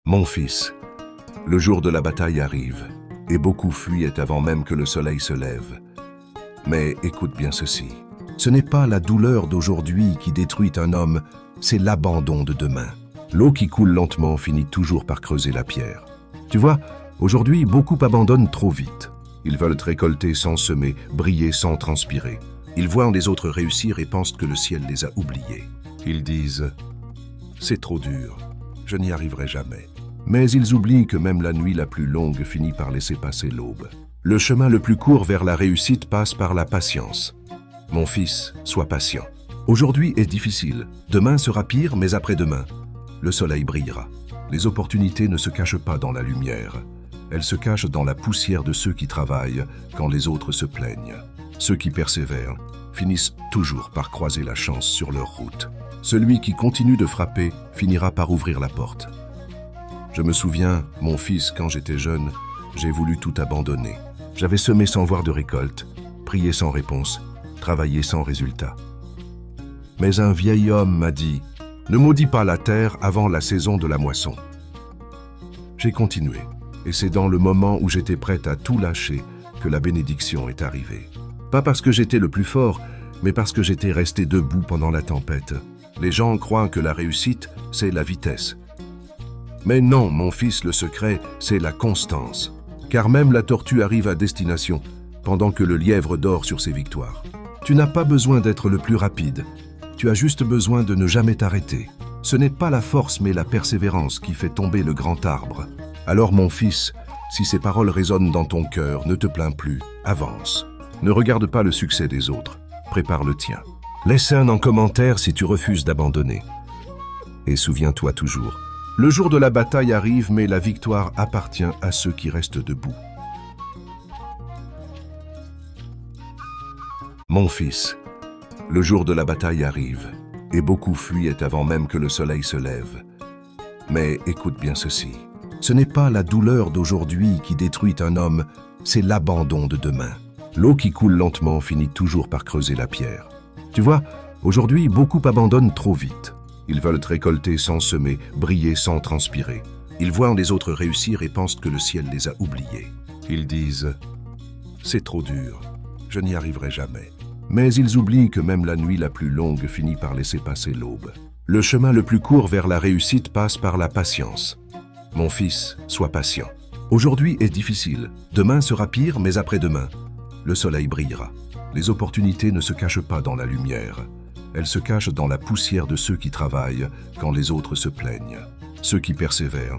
Mon fils, le jour de la bataille arrive, et beaucoup fuyaient avant même que le soleil se lève. Mais écoute bien ceci, ce n'est pas la douleur d'aujourd'hui qui détruit un homme, c'est l'abandon de demain. L'eau qui coule lentement finit toujours par creuser la pierre. Tu vois, aujourd'hui, beaucoup abandonnent trop vite. Ils veulent récolter sans semer, briller sans transpirer. Ils voient les autres réussir et pensent que le ciel les a oubliés. Ils disent « C'est trop dur, je n'y arriverai jamais ». Mais ils oublient que même la nuit la plus longue finit par laisser passer l'aube. Le chemin le plus court vers la réussite passe par la patience. Mon fils, sois patient. Aujourd'hui est difficile, demain sera pire, mais après-demain, le soleil brillera. Les opportunités ne se cachent pas dans la lumière. Elles se cachent dans la poussière de ceux qui travaillent quand les autres se plaignent. Ceux qui persévèrent finissent toujours par croiser la chance sur leur route. Celui qui continue de frapper finira par ouvrir la porte. Je me souviens, mon fils, quand j'étais jeune, j'ai voulu tout abandonner. J'avais semé sans voir de récolte, prié sans réponse, travaillé sans résultat. Mais un vieil homme m'a dit « Ne maudis pas la terre avant la saison de la moisson ». J'ai continué, et c'est dans le moment où j'étais prêt à tout lâcher que la bénédiction est arrivée. Pas parce que j'étais le plus fort, mais parce que j'étais resté debout pendant la tempête. Les gens croient que la réussite, c'est la vitesse. Mais non, mon fils, le secret, c'est la constance. Car même la tortue arrive à destination, pendant que le lièvre dort sur ses victoires. Tu n'as pas besoin d'être le plus rapide. Tu as juste besoin de ne jamais t'arrêter. Ce n'est pas la force, mais la persévérance qui fait tomber le grand arbre. Alors, mon fils, si ces paroles résonnent dans ton cœur, ne te plains plus, avance. Ne regarde pas le succès des autres, prépare le tien. Laisse un en commentaire si tu refuses d'abandonner. Et souviens-toi toujours, le jour de la bataille arrive, mais la victoire appartient à ceux qui restent debout. Mon fils, le jour de la bataille arrive, et beaucoup fuyaient avant même que le soleil se lève. Mais écoute bien ceci, ce n'est pas la douleur d'aujourd'hui qui détruit un homme, c'est l'abandon de demain. L'eau qui coule lentement finit toujours par creuser la pierre. Tu vois, aujourd'hui, beaucoup abandonnent trop vite. Ils veulent récolter sans semer, briller sans transpirer. Ils voient les autres réussir et pensent que le ciel les a oubliés. Ils disent « C'est trop dur, je n'y arriverai jamais ». Mais ils oublient que même la nuit la plus longue finit par laisser passer l'aube. Le chemin le plus court vers la réussite passe par la patience. Mon fils, sois patient. Aujourd'hui est difficile, demain sera pire, mais après-demain, le soleil brillera. Les opportunités ne se cachent pas dans la lumière. Elles se cachent dans la poussière de ceux qui travaillent quand les autres se plaignent. Ceux qui persévèrent